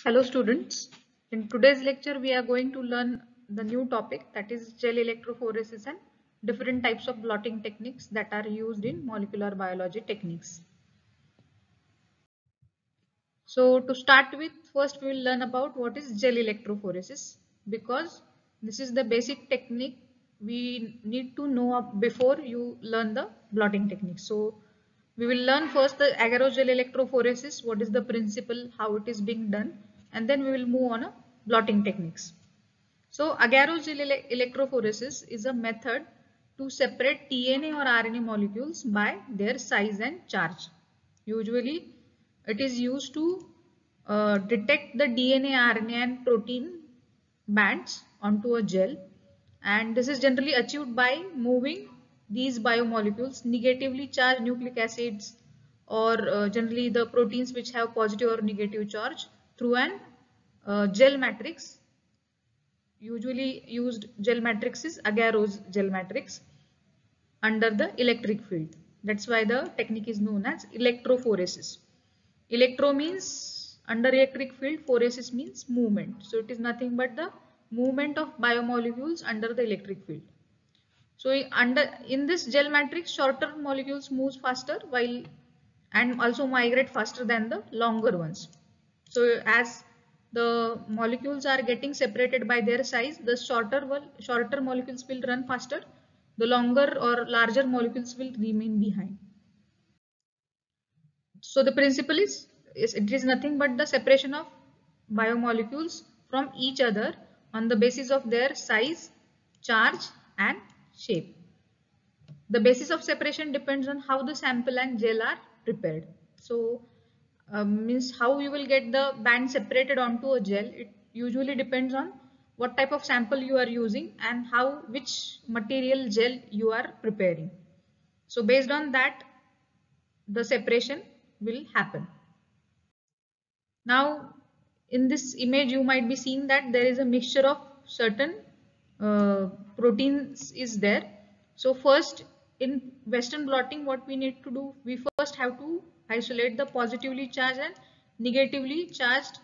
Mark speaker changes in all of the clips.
Speaker 1: Hello students, in today's lecture we are going to learn the new topic, that is gel electrophoresis and different types of blotting techniques that are used in molecular biology techniques. So to start with, first we will learn about what is gel electrophoresis, because this is the basic technique we need to know before you learn the blotting technique. So we will learn first the agarose-gel electrophoresis, what is the principle, how it is being done, and then we will move on a blotting techniques. So agarose-gel electrophoresis is a method to separate DNA or RNA molecules by their size and charge. Usually it is used to detect the DNA, RNA and protein bands onto a gel, and this is generally achieved by moving these biomolecules, negatively charged nucleic acids or generally the proteins which have positive or negative charge, through an gel matrix. Usually used gel matrix is agarose gel matrix under the electric field. That's why the technique is known as electrophoresis. Electro means under electric field, phoresis means movement. So it is nothing but the movement of biomolecules under the electric field. So in this gel matrix, shorter molecules moves faster while and also migrate faster than the longer ones. So as the molecules are getting separated by their size, the shorter molecules will run faster, the longer or larger molecules will remain behind. So the principle is it is nothing but the separation of biomolecules from each other on the basis of their size, charge and shape. The basis of separation depends on how the sample and gel are prepared. So means how you will get the band separated onto a gel. It usually depends on what type of sample you are using and which material gel you are preparing. So based on that, the separation will happen. Now in this image you might be seeing that there is a mixture of certain proteins is there. So first, in Western blotting, what we need to do, we first have to isolate the positively charged and negatively charged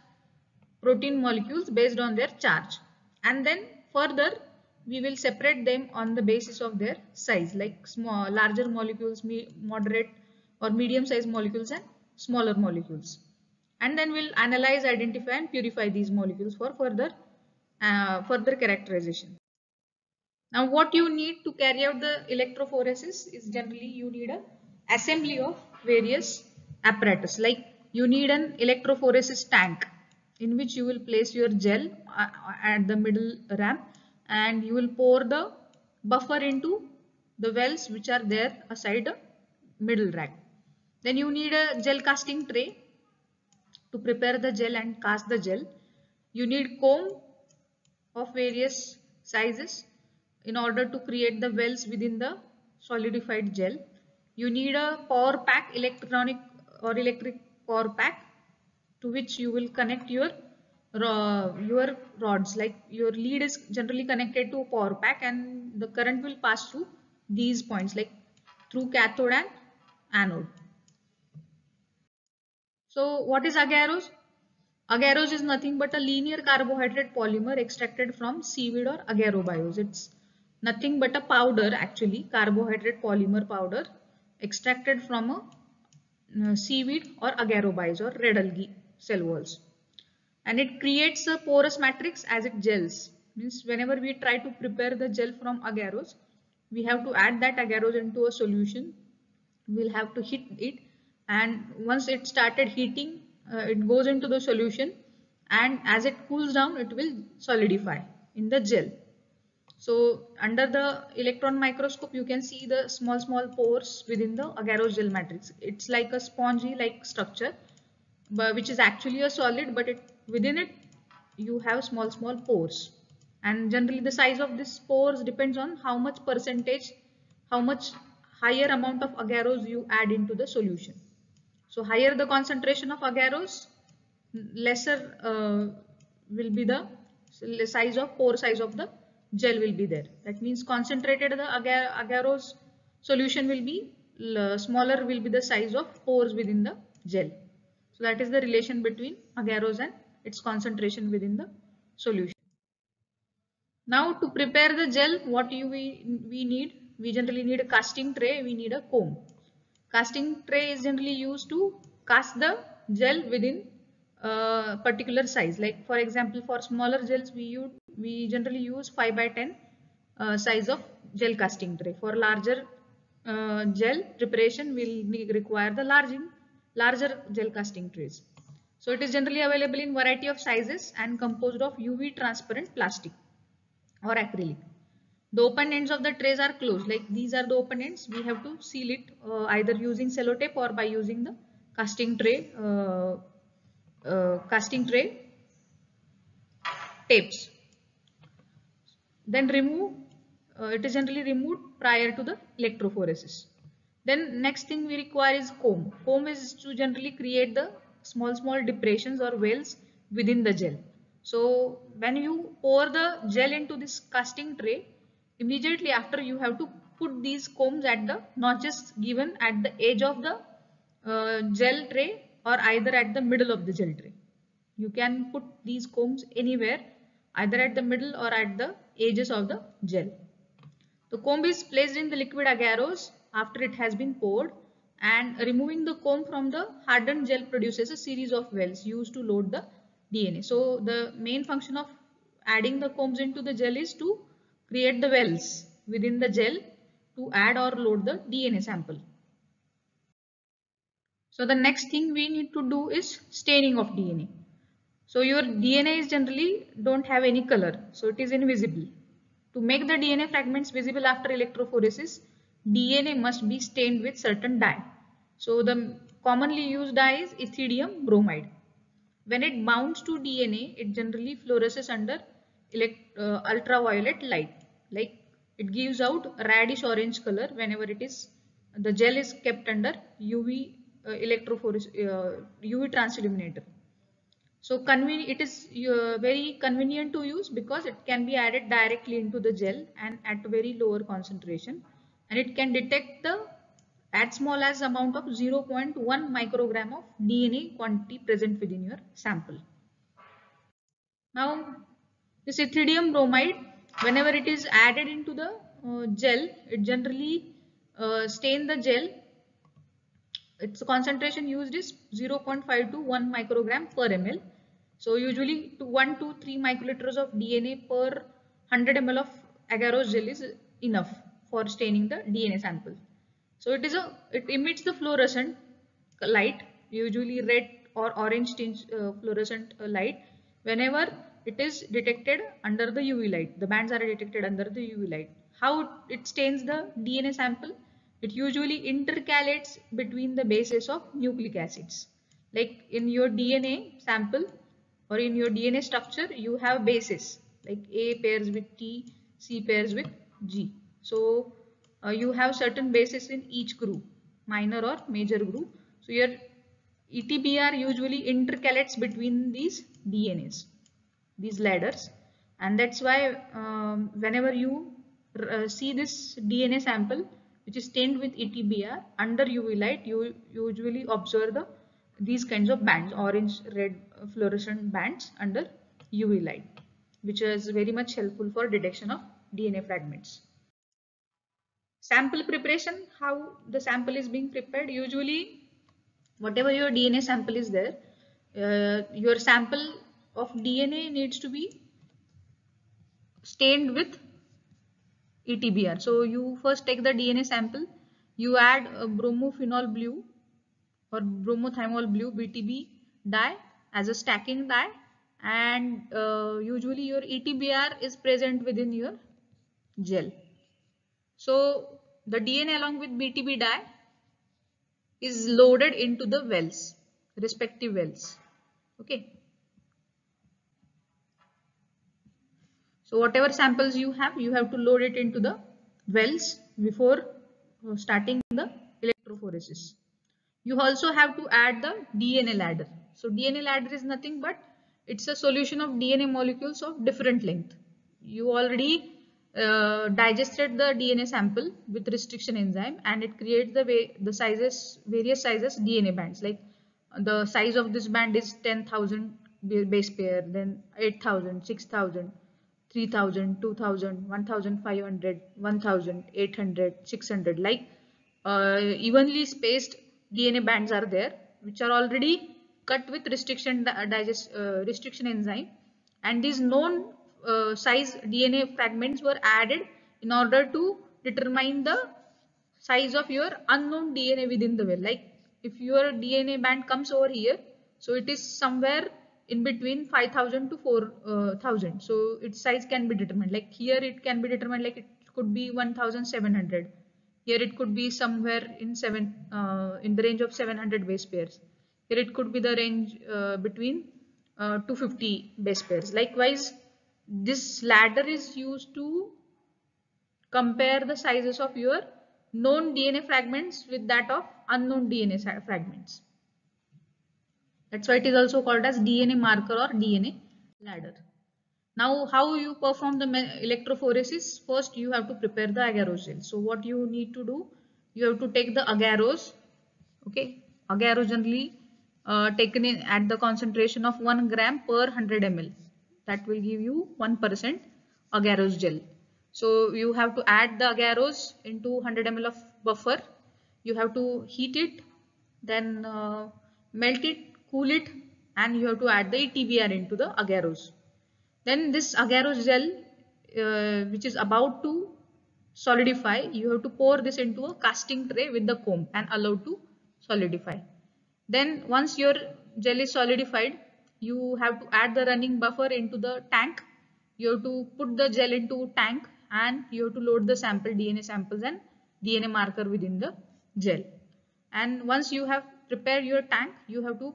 Speaker 1: protein molecules based on their charge, and then further we will separate them on the basis of their size, like larger molecules, moderate or medium sized molecules and smaller molecules, and then we'll analyze, identify and purify these molecules for further characterization. Now what you need to carry out the electrophoresis is generally you need a assembly of various apparatus, like you need an electrophoresis tank in which you will place your gel at the middle ramp, and you will pour the buffer into the wells which are there aside the middle rack. Then you need a gel casting tray to prepare the gel and cast the gel. You need comb of various sizes in order to create the wells within the solidified gel. You need a power pack, electronic or electric power pack, to which you will connect your rods. Like your lead is generally connected to a power pack and the current will pass through these points, like through cathode and anode. So what is agarose? Agarose is nothing but a linear carbohydrate polymer extracted from seaweed or agarobioes. It's nothing but a powder, actually, carbohydrate polymer powder extracted from a seaweed or agarobioes or red algae cell walls. And it creates a porous matrix as it gels. Means whenever we try to prepare the gel from agarose, we have to add that agarose into a solution. We'll have to heat it, and once it started heating, it goes into the solution, and as it cools down it will solidify in the gel. So under the electron microscope you can see the small pores within the agarose gel matrix. It's like a spongy like structure, which is actually a solid, but within it you have small pores, and generally the size of these pores depends on how much percentage, how much higher amount of agarose you add into the solution. So higher the concentration of agarose, lesser will be the pore size of the gel will be there. That means concentrated the agarose solution will be smaller will be the size of pores within the gel. So that is the relation between agarose and its concentration within the solution. Now to prepare the gel, what we need? We generally need a casting tray, we need a comb. Casting tray is generally used to cast the gel within a particular size. Like for example, for smaller gels, we generally use 5 by 10 size of gel casting tray. For larger gel preparation, we'll require the larger gel casting trays. So it is generally available in variety of sizes and composed of UV transparent plastic or acrylic. The open ends of the trays are closed, like these are the open ends. We have to seal it either using sellotape or by using the casting tray tapes. Then it is generally removed prior to the electrophoresis. Then next thing we require is comb. Comb is to generally create the small depressions or wells within the gel. So when you pour the gel into this casting tray, immediately after you have to put these combs at the notches given at the edge of the gel tray or either at the middle of the gel tray. You can put these combs anywhere, either at the middle or at the edges of the gel. The comb is placed in the liquid agarose after it has been poured, and removing the comb from the hardened gel produces a series of wells used to load the DNA. So the main function of adding the combs into the gel is to create the wells within the gel to add or load the DNA sample. So the next thing we need to do is staining of DNA. So your DNA is generally don't have any color, so it is invisible. To make the DNA fragments visible after electrophoresis, DNA must be stained with certain dye. So the commonly used dye is ethidium bromide. When it bounds to DNA, it generally fluoresces under ultraviolet light. Like it gives out reddish orange color whenever the gel is kept under UV UV transilluminator. So it is very convenient to use because it can be added directly into the gel and at a very lower concentration, and it can detect the as small as amount of 0.1 microgram of DNA quantity present within your sample. Now this ethidium bromide, whenever it is added into the gel, it generally stain the gel. Its concentration used is 0.5 to 1 microgram per ml. So usually 1 to 3 microliters of DNA per 100 ml of agarose gel is enough for staining the DNA sample. So it emits the fluorescent light, usually red or orange tinge fluorescent light whenever it is detected under the UV light. The bands are detected under the UV light. How it stains the DNA sample? It usually intercalates between the bases of nucleic acids. Like in your DNA sample or in your DNA structure, you have bases like A pairs with T, C pairs with G. So you have certain bases in each group, minor or major group. So your ETBR usually intercalates between these DNAs, these ladders, and that's why whenever you see this DNA sample which is stained with ETBR under UV light, you usually observe these kinds of bands, orange, red fluorescent bands under UV light, which is very much helpful for detection of DNA fragments. Sample preparation, how the sample is being prepared. Usually whatever your DNA sample is there, your sample of DNA needs to be stained with ETBR. So you first take the DNA sample, you add a bromophenol blue or bromothymol blue BTB dye as a stacking dye, and usually your ETBR is present within your gel. So the DNA along with BTB dye is loaded into the wells, respective wells. Okay. So whatever samples you have to load it into the wells before starting the electrophoresis. You also have to add the DNA ladder. So DNA ladder is nothing but it's a solution of DNA molecules of different length. You already digested the DNA sample with restriction enzyme, and it creates various sizes DNA bands. Like the size of this band is 10,000 base pair, then 8,000, 6,000, 3,000, 2,000, 1,500, 1,800, 600. Like evenly spaced DNA bands are there, which are already cut with restriction enzyme, and these known size DNA fragments were added in order to determine the size of your unknown DNA within the well. Like if your DNA band comes over here, so it is somewhere in between 5,000 to 4,000. So its size can be determined. Like here it can be determined like it could be 1,700. Here it could be somewhere in in the range of 700 base pairs. Here it could be the range between 250 base pairs. Likewise, this ladder is used to compare the sizes of your known DNA fragments with that of unknown DNA fragments. That's why it is also called as DNA marker or DNA ladder. Now, how you perform the electrophoresis? First, you have to prepare the agarose gel. So, what you need to do? You have to take the agarose. Okay, agarose generally taken in at the concentration of 1 gram per 100 ml. That will give you 1% agarose gel. So, you have to add the agarose into 100 ml of buffer. You have to heat it, then melt it, cool it, and you have to add the TBR into the agarose. Then this agarose gel, which is about to solidify, you have to pour this into a casting tray with the comb and allow to solidify. Then once your gel is solidified, you have to add the running buffer into the tank. You have to put the gel into tank and you have to load the sample, DNA samples and DNA marker within the gel. And once you have prepared your tank, you have to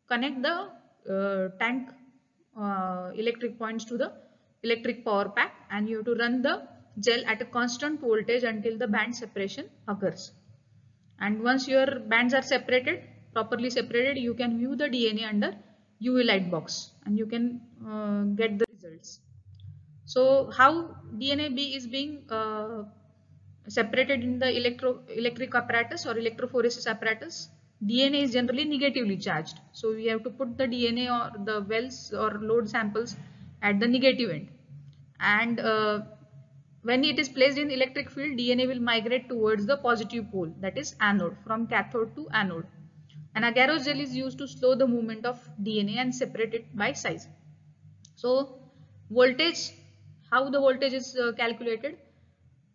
Speaker 1: connect the tank electric points to the electric power pack, and you have to run the gel at a constant voltage until the band separation occurs. And once your bands are separated, properly separated, you can view the DNA under UV light box and you can get the results. So how DNA is being separated in the electric apparatus or electrophoresis apparatus? DNA is generally negatively charged. So we have to put the DNA or the wells or load samples at the negative end. And when it is placed in electric field, DNA will migrate towards the positive pole, that is anode, from cathode to anode. And agarose gel is used to slow the movement of DNA and separate it by size. So voltage, how the voltage is calculated?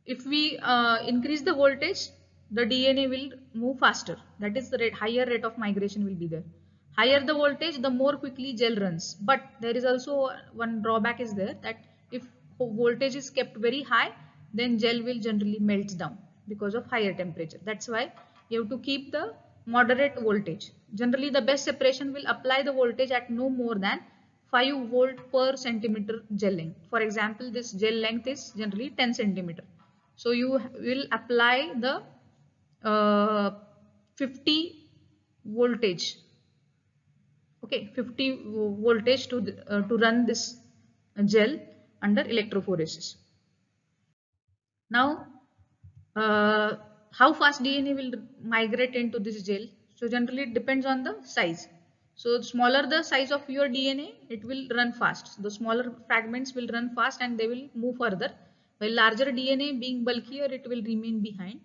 Speaker 1: If we increase the voltage, the DNA will move faster. That is the rate, higher rate of migration will be there. Higher the voltage, the more quickly gel runs. But there is also one drawback is there, that if voltage is kept very high, then gel will generally melt down because of higher temperature. That's why you have to keep the moderate voltage. Generally, the best separation will apply the voltage at no more than 5 volt per centimeter gel length. For example, this gel length is generally 10 centimeter. So you will apply the 50 voltage. Okay, 50 voltage to run this gel under electrophoresis. Now, how fast DNA will migrate into this gel? So generally it depends on the size. So smaller the size of your DNA, it will run fast. The smaller fragments will run fast and they will move further. While larger DNA being bulkier, it will remain behind,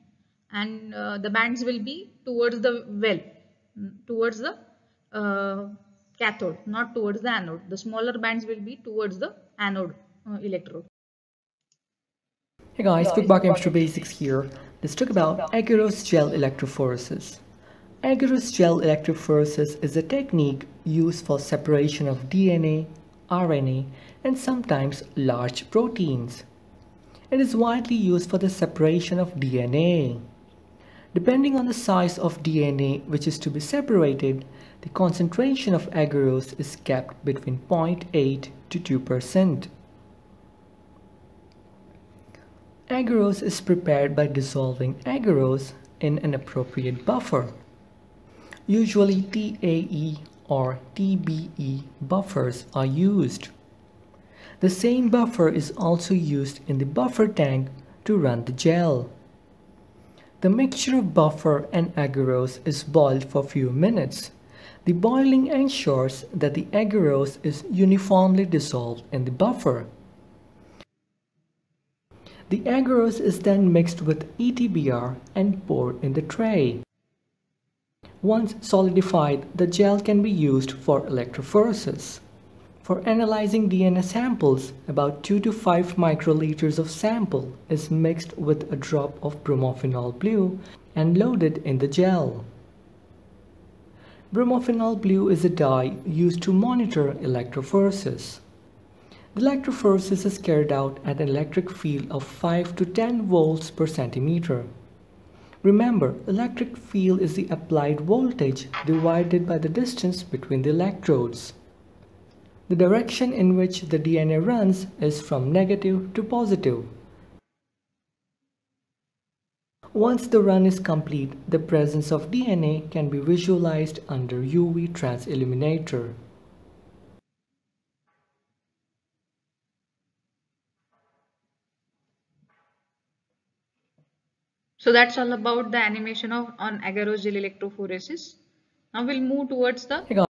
Speaker 1: and the bands will be towards the well, towards the cathode, not towards the anode. The smaller bands will be towards the anode electrode.
Speaker 2: Hey guys, quick biochemistry basics here. Let's talk about agarose gel electrophoresis. Agarose gel electrophoresis is a technique used for separation of DNA, RNA, and sometimes large proteins. It is widely used for the separation of DNA. Depending on the size of DNA which is to be separated, the concentration of agarose is kept between 0.8 to 2%. Agarose is prepared by dissolving agarose in an appropriate buffer. Usually TAE or TBE buffers are used. The same buffer is also used in the buffer tank to run the gel. The mixture of buffer and agarose is boiled for a few minutes. The boiling ensures that the agarose is uniformly dissolved in the buffer. The agarose is then mixed with ETBR and poured in the tray. Once solidified, the gel can be used for electrophoresis. For analyzing DNA samples, about 2 to 5 microliters of sample is mixed with a drop of bromophenol blue and loaded in the gel. Bromophenol blue is a dye used to monitor electrophoresis. The electrophoresis is carried out at an electric field of 5 to 10 volts per centimeter. Remember, electric field is the applied voltage divided by the distance between the electrodes. The direction in which the DNA runs is from negative to positive. Once the run is complete, the presence of DNA can be visualized under UV transilluminator.
Speaker 1: So that's all about the animation on agarose gel electrophoresis. Now we'll move towards the
Speaker 2: Hey guys,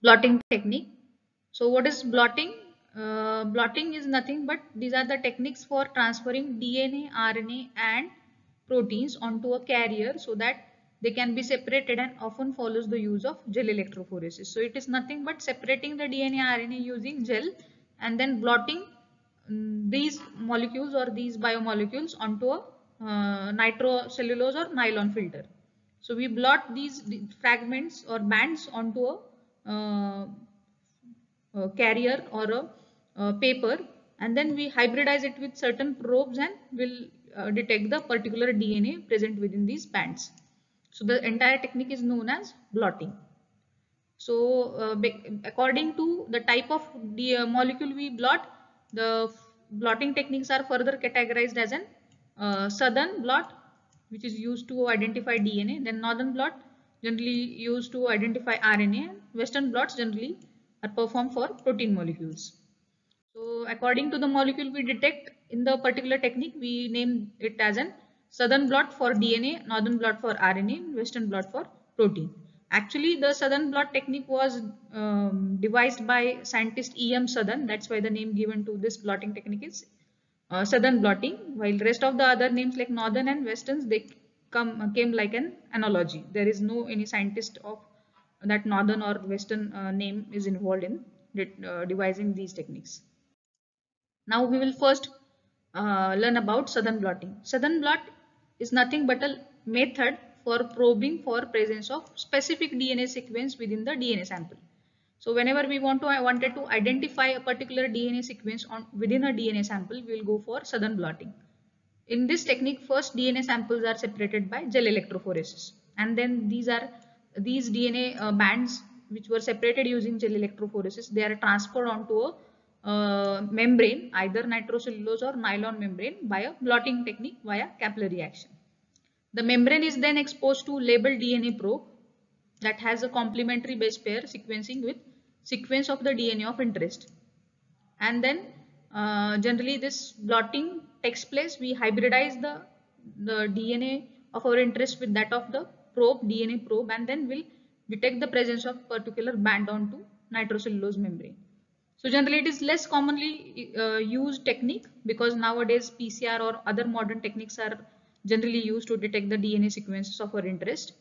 Speaker 1: blotting technique. So what is blotting? Blotting is nothing but these are the techniques for transferring DNA, RNA and proteins onto a carrier so that they can be separated, and often follows the use of gel electrophoresis. So it is nothing but separating the DNA, RNA using gel and then blotting these molecules or these biomolecules onto a nitrocellulose or nylon filter. So we blot these fragments or bands onto a carrier or a paper, and then we hybridize it with certain probes and will detect the particular DNA present within these bands. So the entire technique is known as blotting. So according to the type of the molecule we blot, the blotting techniques are further categorized as an southern blot, which is used to identify DNA, then northern blot generally used to identify RNA, and western blots generally are performed for protein molecules. So according to the molecule we detect in the particular technique, we name it as an southern blot for DNA, northern blot for RNA, western blot for protein. Actually, the southern blot technique was devised by scientist E.M. Southern. That's why the name given to this blotting technique is southern blotting. While rest of the other names like northern and westerns, they came like an analogy. There is no any scientist of that northern or western name is involved in devising these techniques. Now we will first learn about southern blotting. Southern blot is nothing but a method for probing for presence of specific DNA sequence within the DNA sample. So whenever we wanted to identify a particular DNA sequence within a DNA sample, we will go for Southern blotting. In this technique, first DNA samples are separated by gel electrophoresis, and then these DNA bands which were separated using gel electrophoresis, they are transferred onto a membrane, either nitrocellulose or nylon membrane, by a blotting technique via capillary action. The membrane is then exposed to labeled DNA probe that has a complementary base pair sequencing with sequence of the DNA of interest. And then generally this blotting takes place. We hybridize the DNA of our interest with that of the DNA probe, and then we'll detect the presence of particular band onto nitrocellulose membrane. So generally it is less commonly used technique, because nowadays PCR or other modern techniques are generally used to detect the DNA sequences of our interest.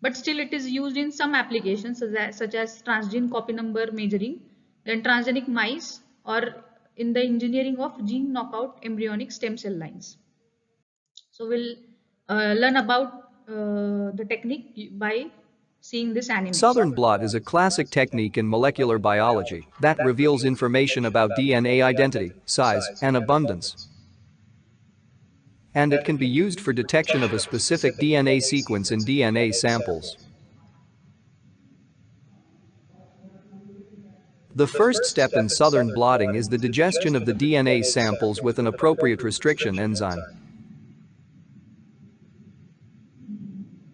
Speaker 1: But still it is used in some applications such as transgene copy number measuring, then transgenic mice, or in the engineering of gene knockout embryonic stem cell lines. So we'll learn about the technique by seeing this animation.
Speaker 3: Southern blot is a classic technique in molecular biology that reveals information about DNA identity, size, and abundance. And it can be used for detection of a specific DNA sequence in DNA samples. The first step in Southern blotting is the digestion of the DNA samples with an appropriate restriction enzyme.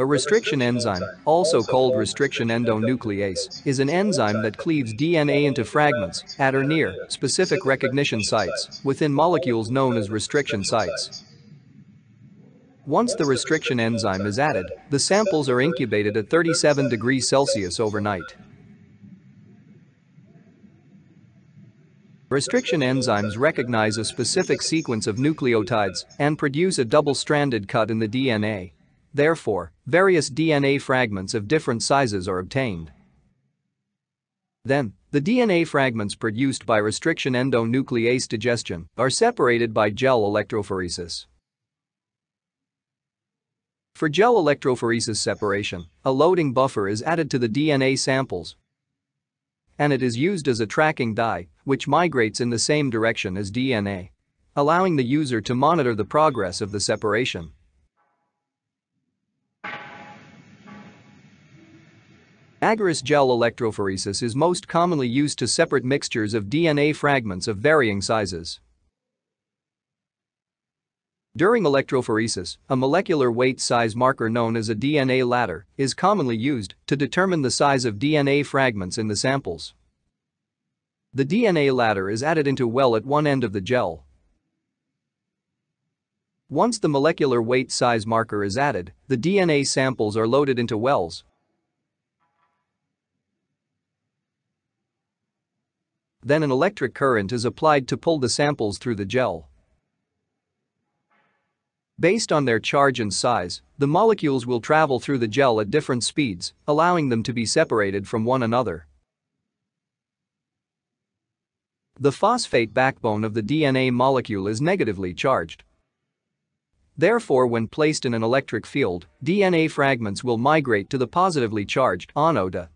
Speaker 3: A restriction enzyme, also called restriction endonuclease, is an enzyme that cleaves DNA into fragments at or near specific recognition sites within molecules known as restriction sites. Once the restriction enzyme is added, the samples are incubated at 37 degrees Celsius overnight. Restriction enzymes recognize a specific sequence of nucleotides and produce a double-stranded cut in the DNA. Therefore, various DNA fragments of different sizes are obtained. Then, the DNA fragments produced by restriction endonuclease digestion are separated by gel electrophoresis. For gel electrophoresis separation, a loading buffer is added to the DNA samples, and it is used as a tracking dye, which migrates in the same direction as DNA, allowing the user to monitor the progress of the separation. Agarose gel electrophoresis is most commonly used to separate mixtures of DNA fragments of varying sizes. During electrophoresis, a molecular weight size marker known as a DNA ladder is commonly used to determine the size of DNA fragments in the samples. The DNA ladder is added into well at one end of the gel. Once the molecular weight size marker is added, the DNA samples are loaded into wells. Then an electric current is applied to pull the samples through the gel. Based on their charge and size, the molecules will travel through the gel at different speeds, allowing them to be separated from one another. The phosphate backbone of the DNA molecule is negatively charged. Therefore, when placed in an electric field, DNA fragments will migrate to the positively charged anode.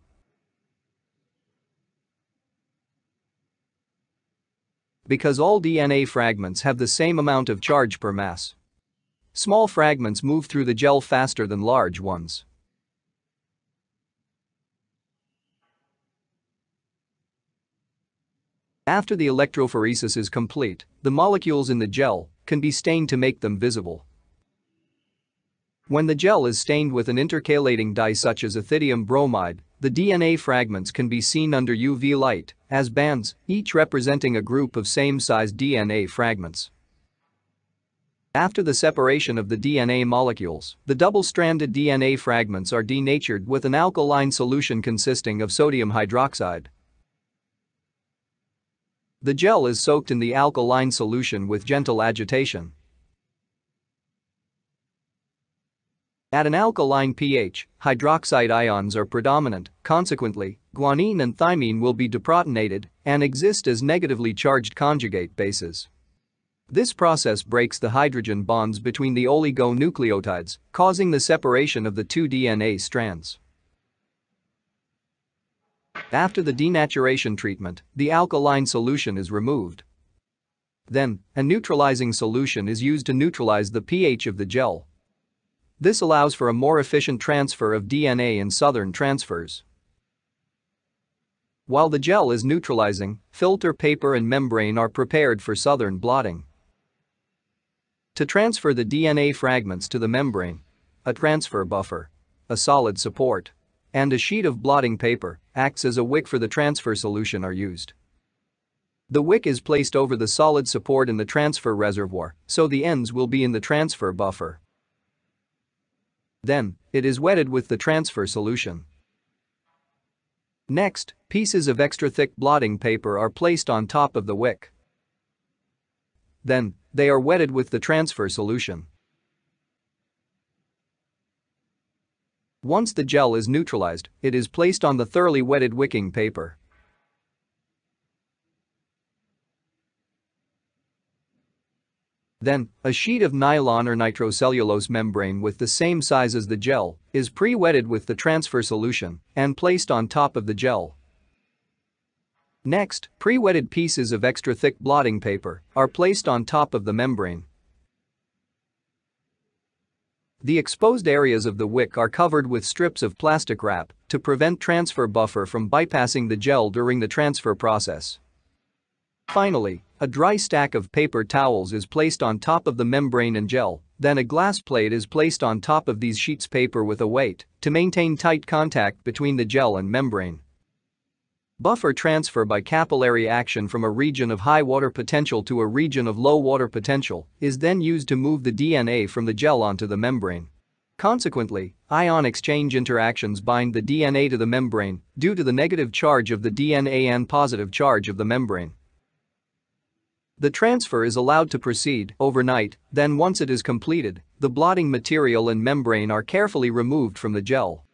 Speaker 3: Because all DNA fragments have the same amount of charge per mass, small fragments move through the gel faster than large ones. After the electrophoresis is complete, the molecules in the gel can be stained to make them visible. When the gel is stained with an intercalating dye such as ethidium bromide, the DNA fragments can be seen under UV light as bands, each representing a group of same-sized DNA fragments. After the separation of the DNA molecules, the double-stranded DNA fragments are denatured with an alkaline solution consisting of sodium hydroxide. The gel is soaked in the alkaline solution with gentle agitation. At an alkaline pH, hydroxide ions are predominant, consequently, guanine and thymine will be deprotonated and exist as negatively charged conjugate bases. This process breaks the hydrogen bonds between the oligonucleotides, causing the separation of the two DNA strands. After the denaturation treatment, the alkaline solution is removed. Then, a neutralizing solution is used to neutralize the pH of the gel. This allows for a more efficient transfer of DNA in southern transfers. While the gel is neutralizing, filter paper and membrane are prepared for southern blotting. To transfer the DNA fragments to the membrane, a transfer buffer, a solid support, and a sheet of blotting paper acts as a wick for the transfer solution are used. The wick is placed over the solid support in the transfer reservoir, so the ends will be in the transfer buffer. Then, it is wetted with the transfer solution. Next, pieces of extra thick blotting paper are placed on top of the wick. Then, they are wetted with the transfer solution. Once the gel is neutralized, it is placed on the thoroughly wetted wicking paper. Then, a sheet of nylon or nitrocellulose membrane with the same size as the gel is pre-wetted with the transfer solution and placed on top of the gel. Next, pre-wetted pieces of extra thick blotting paper are placed on top of the membrane. The exposed areas of the wick are covered with strips of plastic wrap to prevent transfer buffer from bypassing the gel during the transfer process. Finally, a dry stack of paper towels is placed on top of the membrane and gel, then a glass plate is placed on top of these sheets paper with a weight to maintain tight contact between the gel and membrane. Buffer transfer by capillary action from a region of high water potential to a region of low water potential is then used to move the DNA from the gel onto the membrane. Consequently, ion exchange interactions bind the DNA to the membrane due to the negative charge of the DNA and positive charge of the membrane. The transfer is allowed to proceed overnight, then once it is completed, the blotting material and membrane are carefully removed from the gel.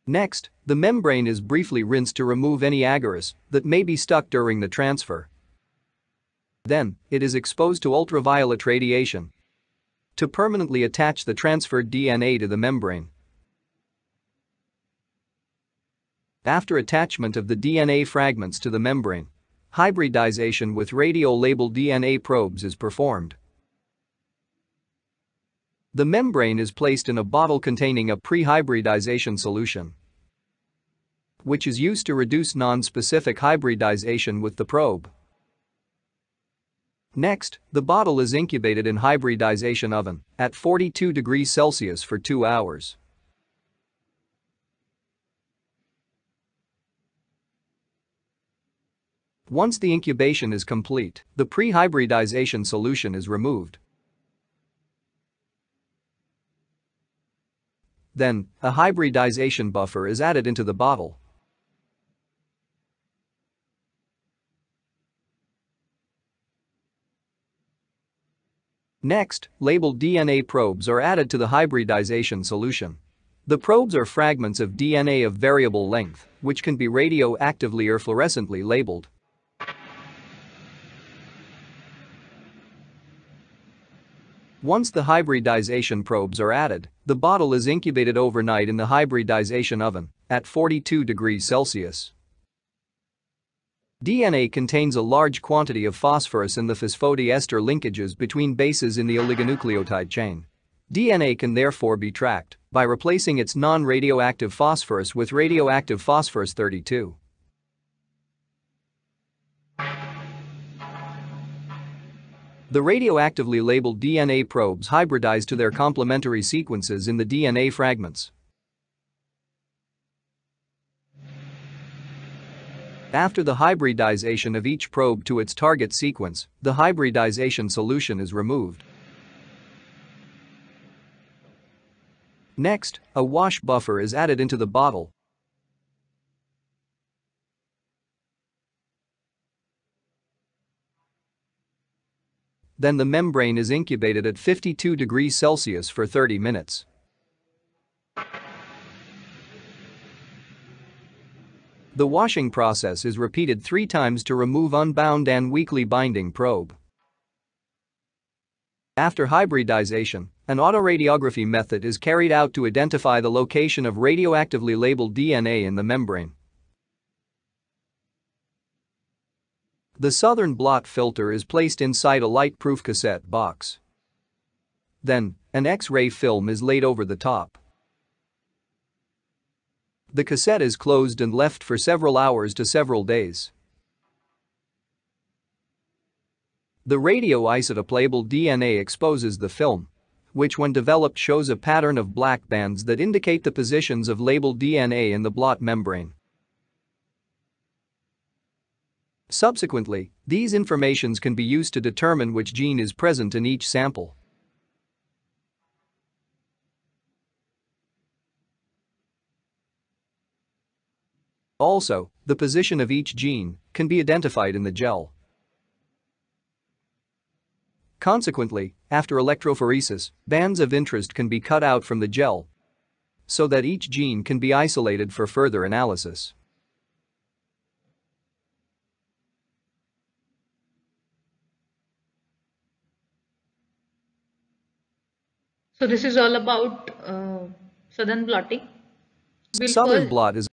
Speaker 3: Next, the membrane is briefly rinsed to remove any agarose that may be stuck during the transfer. Then, it is exposed to ultraviolet radiation to permanently attach the transferred DNA to the membrane. After attachment of the DNA fragments to the membrane, hybridization with radio-labeled DNA probes is performed. The membrane is placed in a bottle containing a pre-hybridization solution, which is used to reduce non-specific hybridization with the probe. Next, the bottle is incubated in hybridization oven at 42 degrees Celsius for 2 hours. Once the incubation is complete, the pre-hybridization solution is removed. Then, a hybridization buffer is added into the bottle. Next, labeled DNA probes are added to the hybridization solution. The probes are fragments of DNA of variable length, which can be radioactively or fluorescently labeled. Once the hybridization probes are added, the bottle is incubated overnight in the hybridization oven at 42 degrees Celsius. DNA contains a large quantity of phosphorus in the phosphodiester linkages between bases in the oligonucleotide chain. DNA can therefore be tracked by replacing its non-radioactive phosphorus with radioactive phosphorus 32. The radioactively labeled DNA probes hybridize to their complementary sequences in the DNA fragments. After the hybridization of each probe to its target sequence, the hybridization solution is removed. Next, a wash buffer is added into the bottle. Then the membrane is incubated at 52 degrees Celsius for 30 minutes. The washing process is repeated 3 times to remove unbound and weakly binding probe. After hybridization, an autoradiography method is carried out to identify the location of radioactively labeled DNA in the membrane. The southern blot filter is placed inside a light-proof cassette box. Then, an X-ray film is laid over the top. The cassette is closed and left for several hours to several days. The radioisotope labeled DNA exposes the film, which when developed shows a pattern of black bands that indicate the positions of labeled DNA in the blot membrane. Subsequently, these informations can be used to determine which gene is present in each sample. Also, the position of each gene can be identified in the gel. Consequently, after electrophoresis, bands of interest can be cut out from the gel so that each gene can be isolated for further analysis.
Speaker 1: So this is all about southern blotting. We'll
Speaker 3: Southern
Speaker 1: first
Speaker 3: blot is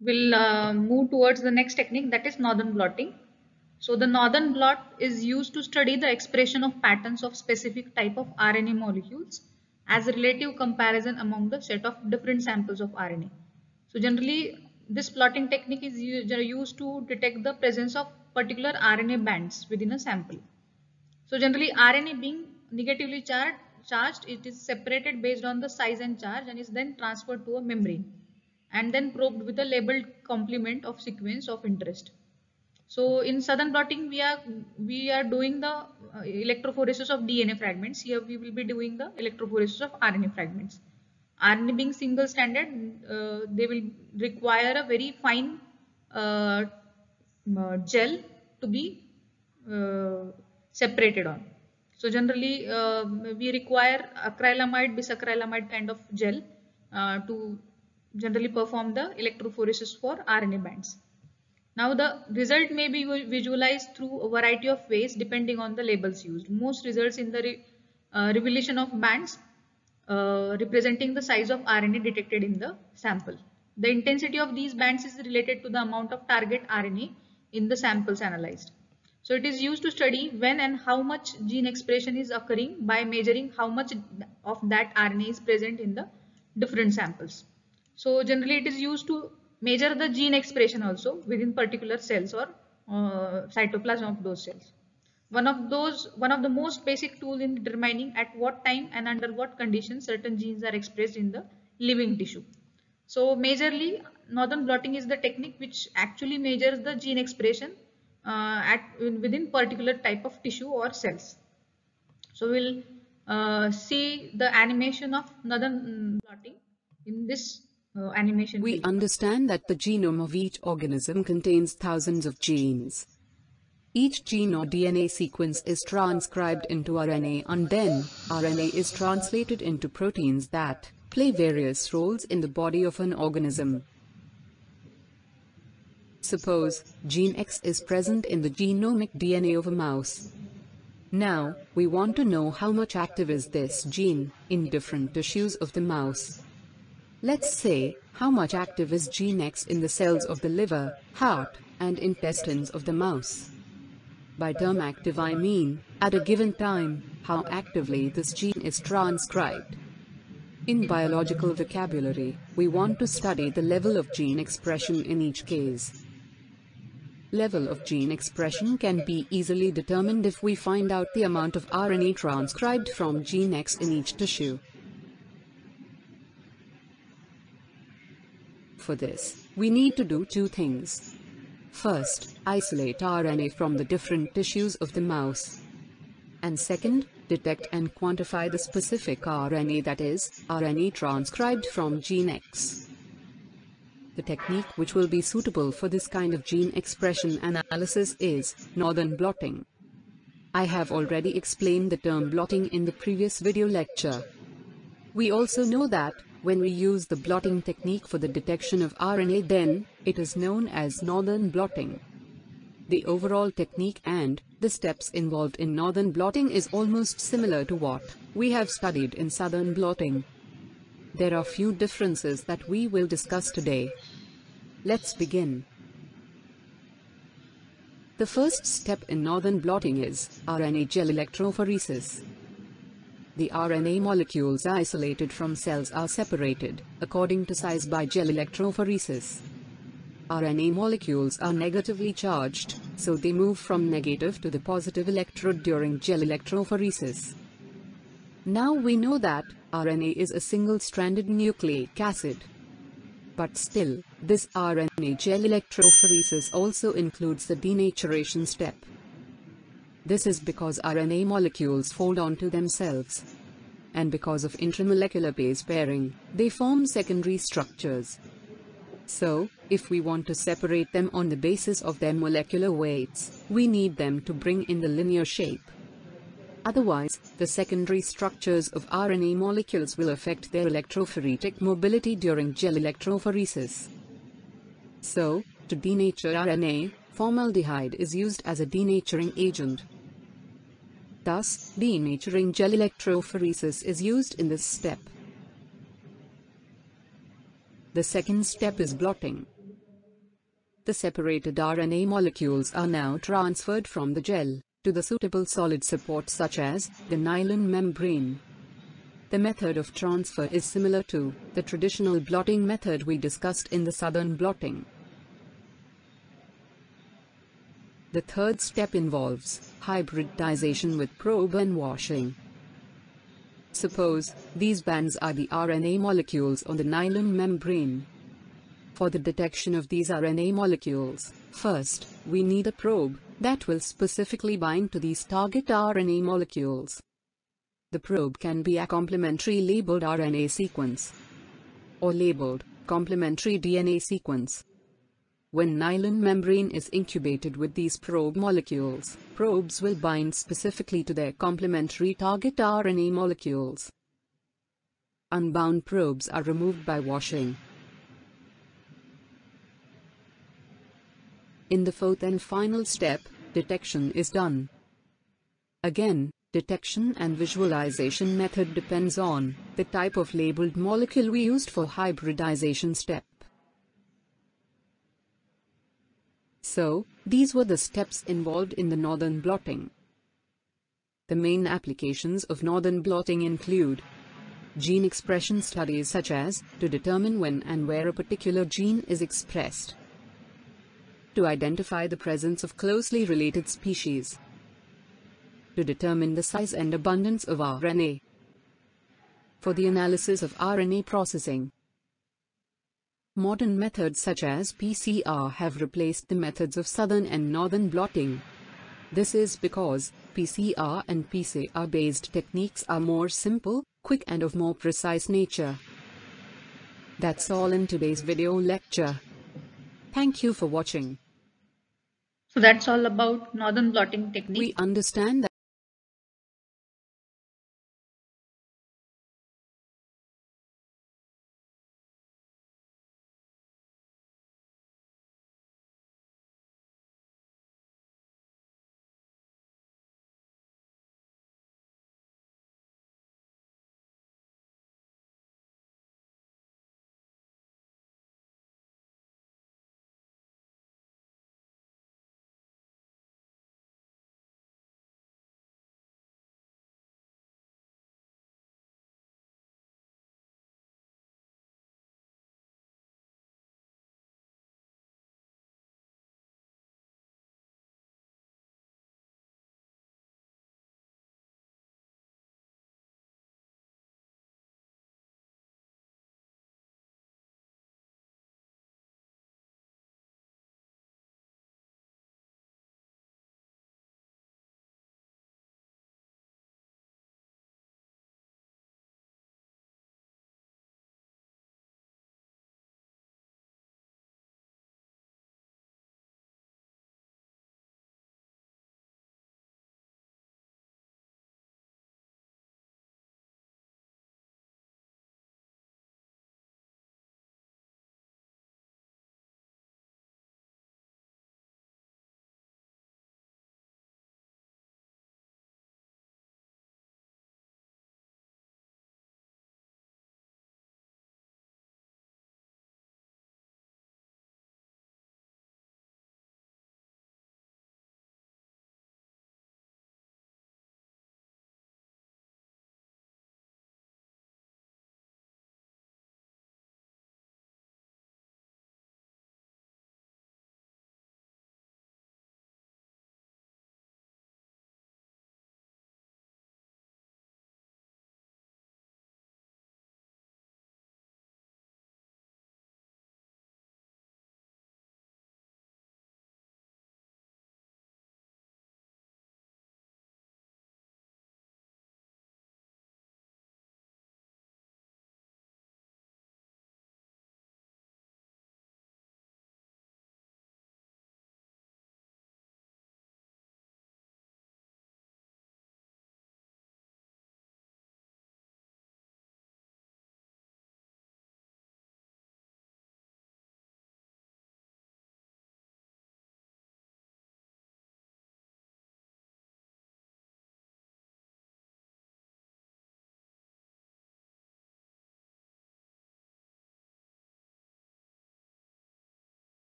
Speaker 1: We'll move towards the next technique, that is Northern blotting. So the Northern blot is used to study the expression of patterns of specific type of RNA molecules as a relative comparison among the set of different samples of RNA. So generally this plotting technique is used to detect the presence of particular RNA bands within a sample. So generally RNA being negatively charged, it is separated based on the size and charge and is then transferred to a membrane and then probed with a labeled complement of sequence of interest. So in Southern blotting, we are doing the electrophoresis of DNA fragments. Here we will be doing the electrophoresis of RNA fragments. RNA being single stranded, they will require a very fine gel to be uh, separated on. So generally we require acrylamide, bisacrylamide kind of gel to generally perform the electrophoresis for RNA bands. Now the result may be visualized through a variety of ways depending on the labels used. Most results in the revelation of bands representing the size of RNA detected in the sample. The intensity of these bands is related to the amount of target RNA in the samples analyzed. So it is used to study when and how much gene expression is occurring by measuring how much of that RNA is present in the different samples. So generally it is used to measure the gene expression also within particular cells or cytoplasm of those cells. One of the most basic tools in determining at what time and under what conditions certain genes are expressed in the living tissue. So majorly Northern blotting is the technique which actually measures the gene expression within particular type of tissue or cells. So we'll see the animation of Northern blotting in this animation
Speaker 4: We
Speaker 1: video.
Speaker 4: understand that the genome of each organism contains thousands of genes. Each gene or DNA sequence is transcribed into RNA and then RNA is translated into proteins that play various roles in the body of an organism. Suppose gene X is present in the genomic DNA of a mouse. Now, we want to know how much active is this gene in different tissues of the mouse. Let's say, how much active is gene X in the cells of the liver, heart, and intestines of the mouse. By term active I mean, at a given time, how actively this gene is transcribed. In biological vocabulary, we want to study the level of gene expression in each case. Level of gene expression can be easily determined if we find out the amount of RNA transcribed from gene X in each tissue. For this, we need to do two things. First, isolate RNA from the different tissues of the mouse. And second, detect and quantify the specific RNA, that is, RNA transcribed from gene X. The technique which will be suitable for this kind of gene expression analysis is Northern blotting. I have already explained the term blotting in the previous video lecture. We also know that when we use the blotting technique for the detection of RNA, then it is known as Northern blotting. The overall technique and the steps involved in Northern blotting is almost similar to what we have studied in Southern blotting. There are few differences that we will discuss today. Let's begin. The first step in Northern blotting is RNA gel electrophoresis. The RNA molecules isolated from cells are separated, according to size, by gel electrophoresis. RNA molecules are negatively charged, so they move from negative to the positive electrode during gel electrophoresis. Now we know that RNA is a single-stranded nucleic acid. But still, this RNA gel electrophoresis also includes the denaturation step. This is because RNA molecules fold onto themselves. And because of intramolecular base pairing, they form secondary structures. So, if we want to separate them on the basis of their molecular weights, we need them to bring in the linear shape. Otherwise, the secondary structures of RNA molecules will affect their electrophoretic mobility during gel electrophoresis. So, to denature RNA, formaldehyde is used as a denaturing agent. Thus, denaturing gel electrophoresis is used in this step. The second step is blotting. The separated RNA molecules are now transferred from the gel to the suitable solid support such as the nylon membrane. The method of transfer is similar to the traditional blotting method we discussed in the southern blotting. The third step involves hybridization with probe and washing. Suppose these bands are the RNA molecules on the nylon membrane. For the detection of these RNA molecules, first, we need a probe that will specifically bind to these target RNA molecules. The probe can be a complementary labeled RNA sequence or labeled complementary DNA sequence. When nylon membrane is incubated with these probe molecules, probes will bind specifically to their complementary target RNA molecules. Unbound probes are removed by washing. In the fourth and final step, detection is done. Again, detection and visualization method depends on the type of labeled molecule we used for hybridization step. So, these were the steps involved in the northern blotting. The main applications of northern blotting include gene expression studies such as to determine when and where a particular gene is expressed, to identify the presence of closely related species, to determine the size and abundance of RNA, for the analysis of RNA processing. Modern methods such as PCR have replaced the methods of southern and northern blotting. This is because PCR and PCR-based techniques are more simple, quick and of more precise nature. That's all in today's video lecture. Thank you for watching.
Speaker 1: So that's all about northern blotting
Speaker 4: We
Speaker 1: technique.
Speaker 4: understand that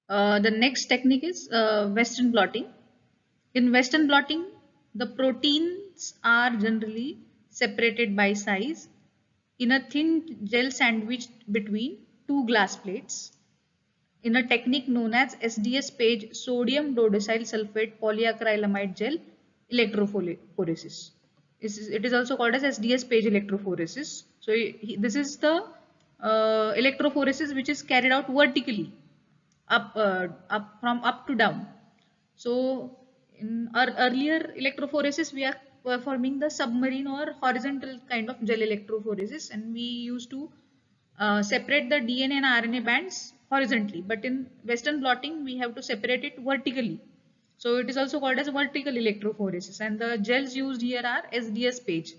Speaker 1: The next technique is Western blotting. In Western blotting, the proteins are generally separated by size in a thin gel sandwiched between two glass plates in a technique known as SDS page sodium dodecyl sulfate polyacrylamide gel electrophoresis. It is also called as SDS page electrophoresis. So this is the electrophoresis which is carried out vertically up to down. So in our earlier electrophoresis, we are performing the submarine or horizontal kind of gel electrophoresis, and we used to separate the DNA and RNA bands horizontally. But in Western blotting, we have to separate it vertically. So it is also called as vertical electrophoresis, and the gels used here are SDS page.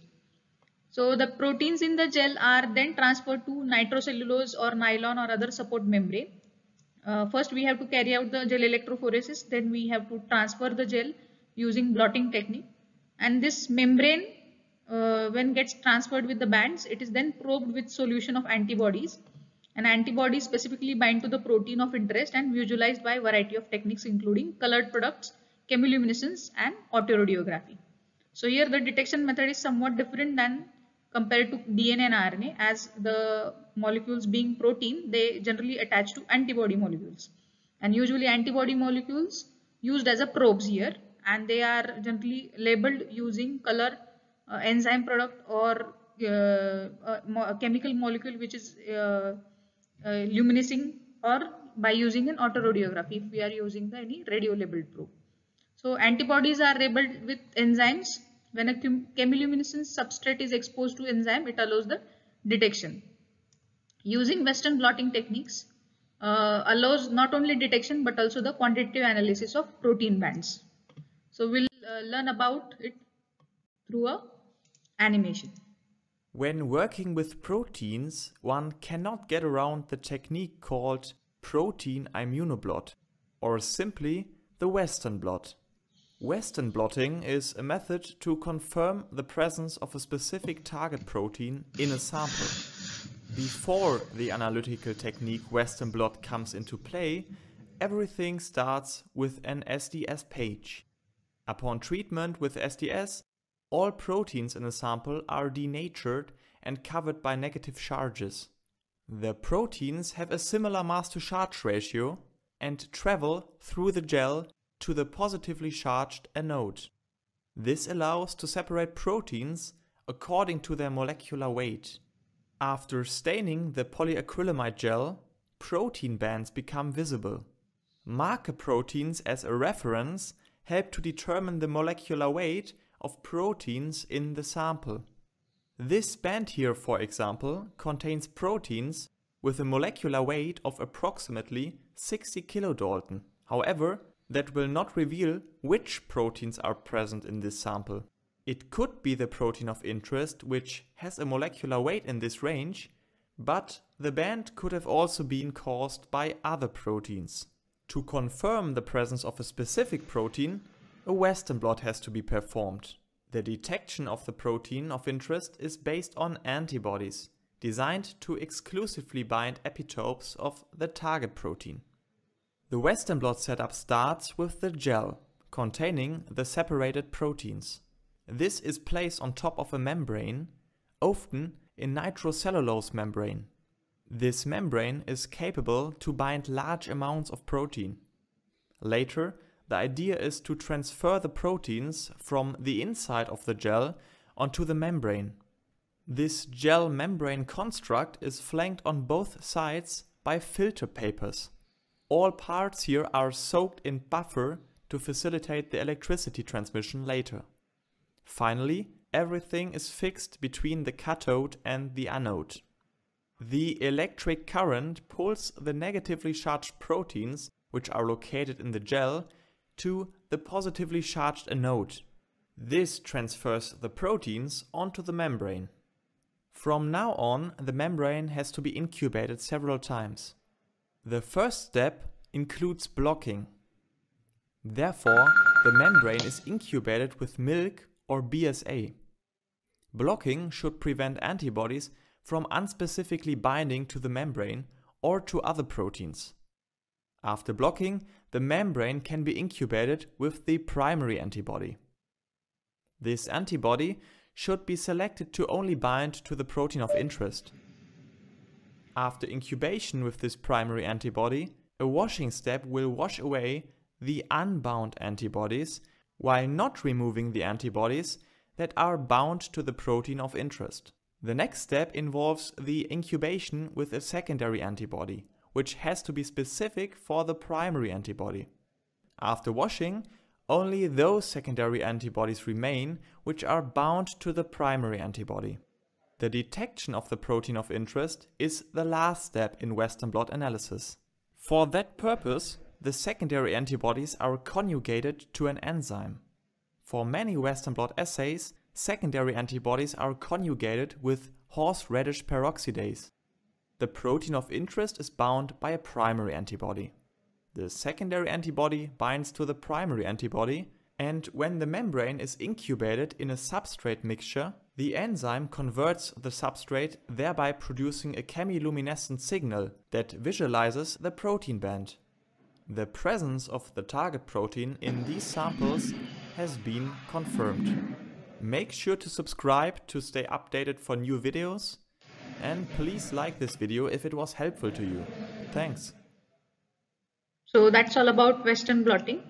Speaker 1: So the proteins in the gel are then transferred to nitrocellulose or nylon or other support membrane. First we have to carry out the gel electrophoresis, then we have to transfer the gel using blotting technique, and this membrane when gets transferred with the bands, it is then probed with solution of antibodies, and antibodies specifically bind to the protein of interest and visualized by a variety of techniques including colored products, chemiluminescence and autoradiography. So here the detection method is somewhat different than compared to DNA and RNA, as the molecules being protein, they generally attach to antibody molecules, and usually antibody molecules used as a probes here, and they are generally labeled using color, enzyme product or a chemical molecule which is luminescing, or by using an autoradiography if we are using any radio labeled probe. So antibodies are labeled with enzymes. When a chemiluminescence substrate is exposed to enzyme, it allows the detection. Using Western blotting techniques allows not only detection but also the quantitative analysis of protein bands. So we'll learn about it through a animation.
Speaker 5: When working with proteins, one cannot get around the technique called protein immunoblot, or simply the Western blot. Western blotting is a method to confirm the presence of a specific target protein in a sample. Before the analytical technique Western blot comes into play, everything starts with an SDS page. Upon treatment with SDS, all proteins in a sample are denatured and covered by negative charges. The proteins have a similar mass to charge ratio and travel through the gel to the positively charged anode. This allows to separate proteins according to their molecular weight. After staining the polyacrylamide gel, protein bands become visible. Marker proteins as a reference help to determine the molecular weight of proteins in the sample. This band here, for example, contains proteins with a molecular weight of approximately 60 kilodalton. However, that will not reveal which proteins are present in this sample. It could be the protein of interest, which has a molecular weight in this range, but the band could have also been caused by other proteins. To confirm the presence of a specific protein, a Western blot has to be performed. The detection of the protein of interest is based on antibodies, designed to exclusively bind epitopes of the target protein. The Western blot setup starts with the gel, containing the separated proteins. This is placed on top of a membrane, often a nitrocellulose membrane. This membrane is capable to bind large amounts of protein. Later, the idea is to transfer the proteins from the inside of the gel onto the membrane. This gel membrane construct is flanked on both sides by filter papers. All parts here are soaked in buffer to facilitate the electricity transmission later. Finally, everything is fixed between the cathode and the anode. The electric current pulls the negatively charged proteins, which are located in the gel, to the positively charged anode. This transfers the proteins onto the membrane. From now on, the membrane has to be incubated several times. The first step includes blocking. Therefore, the membrane is incubated with milk or BSA. Blocking should prevent antibodies from unspecifically binding to the membrane or to other proteins. After blocking, the membrane can be incubated with the primary antibody. This antibody should be selected to only bind to the protein of interest. After incubation with this primary antibody, a washing step will wash away the unbound antibodies while not removing the antibodies that are bound to the protein of interest. The next step involves the incubation with a secondary antibody, which has to be specific for the primary antibody. After washing, only those secondary antibodies remain which are bound to the primary antibody. The detection of the protein of interest is the last step in Western blot analysis. For that purpose, the secondary antibodies are conjugated to an enzyme. For many Western blot assays, secondary antibodies are conjugated with horseradish peroxidase. The protein of interest is bound by a primary antibody. The secondary antibody binds to the primary antibody, and when the membrane is incubated in a substrate mixture, the enzyme converts the substrate, thereby producing a chemiluminescent signal that visualizes the protein band. The presence of the target protein in these samples has been confirmed. Make sure to subscribe to stay updated for new videos, and please like this video if it was helpful to you. Thanks.
Speaker 1: So that's all about Western blotting.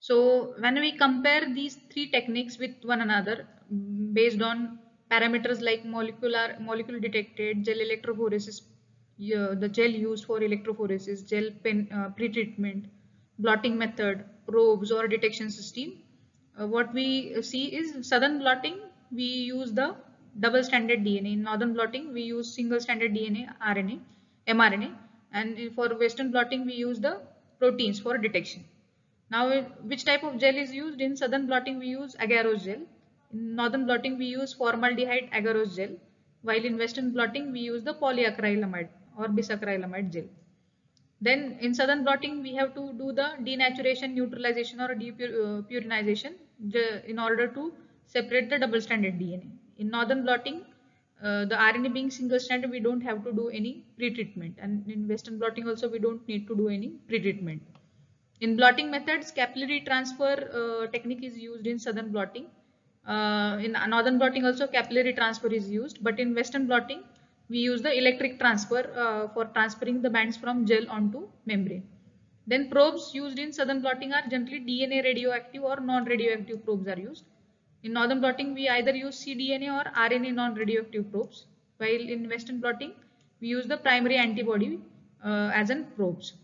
Speaker 1: So when we compare these three techniques with one another based on parameters like molecule detected, gel electrophoresis, the gel used for electrophoresis, gel pen pretreatment, blotting method, probes or detection system, what we see is southern blotting we use the double stranded DNA. In northern blotting we use single stranded DNA, RNA, mRNA, and for western blotting we use the proteins for detection. Now, which type of gel is used? In southern blotting, we use agarose gel. In northern blotting, we use formaldehyde agarose gel. While in western blotting, we use the polyacrylamide or bisacrylamide gel. Then in southern blotting, we have to do the denaturation, neutralization or depurinization in order to separate the double-stranded DNA. In northern blotting, the RNA being single-stranded, we don't have to do any pre-treatment. And in western blotting also, we don't need to do any pre-treatment. In blotting methods, capillary transfer technique is used in southern blotting. In northern blotting also capillary transfer is used, but in western blotting we use the electric transfer for transferring the bands from gel onto membrane. Then probes used in southern blotting are generally DNA radioactive or non-radioactive probes are used. In northern blotting we either use cDNA or RNA non-radioactive probes, while in western blotting we use the primary antibody as an probes.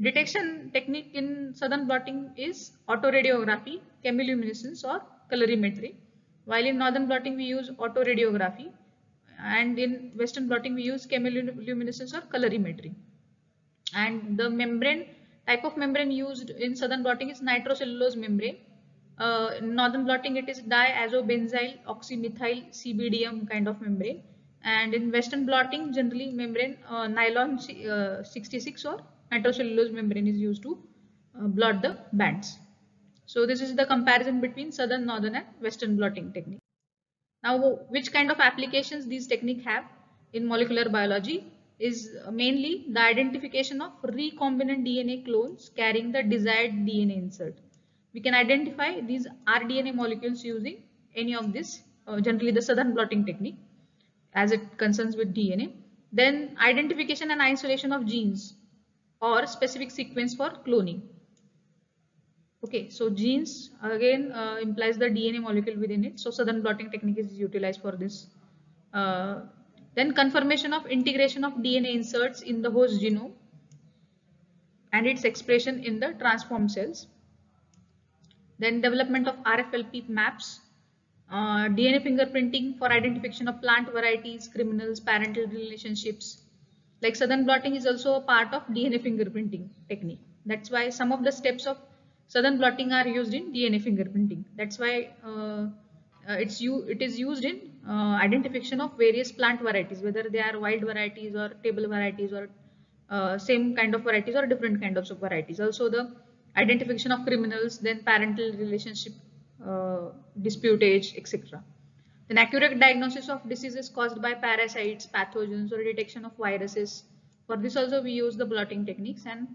Speaker 1: Detection technique in southern blotting is autoradiography, chemiluminescence or colorimetry, while in northern blotting we use autoradiography and in western blotting we use chemiluminescence or colorimetry. And the membrane type of membrane used in southern blotting is nitrocellulose membrane. In northern blotting it is diazobenzyl oxymethyl CBDM kind of membrane, and in western blotting generally membrane nylon 66 or nitrocellulose membrane is used to blot the bands. So this is the comparison between southern, northern and western blotting technique. Now, which kind of applications these techniques have in molecular biology is mainly the identification of recombinant DNA clones carrying the desired DNA insert. We can identify these rDNA molecules using any of this, generally the southern blotting technique as it concerns with DNA. Then identification and isolation of genes or specific sequence for cloning. Okay, so genes again implies the DNA molecule within it. So southern blotting technique is utilized for this. Then confirmation of integration of DNA inserts in the host genome and its expression in the transformed cells. Then development of RFLP maps, DNA fingerprinting for identification of plant varieties, criminals, parental relationships. Like southern blotting is also a part of DNA fingerprinting technique. That's why some of the steps of southern blotting are used in DNA fingerprinting. That's why it is used in identification of various plant varieties, whether they are wild varieties or table varieties or same kind of varieties or different kinds of varieties. Also the identification of criminals, then parental relationship, dispute age, etc. Then accurate diagnosis of diseases caused by parasites, pathogens or detection of viruses. For this also we use the blotting techniques, and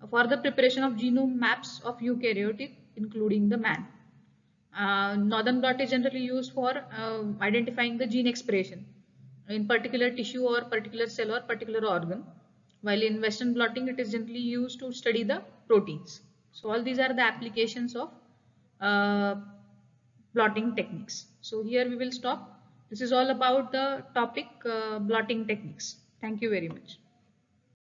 Speaker 1: for the preparation of genome maps of eukaryotic including the man. Northern blot is generally used for identifying the gene expression in particular tissue or particular cell or particular organ, while in western blotting it is generally used to study the proteins. So all these are the applications of blotting techniques. So here we will stop. This is all about the topic blotting techniques. Thank you very much.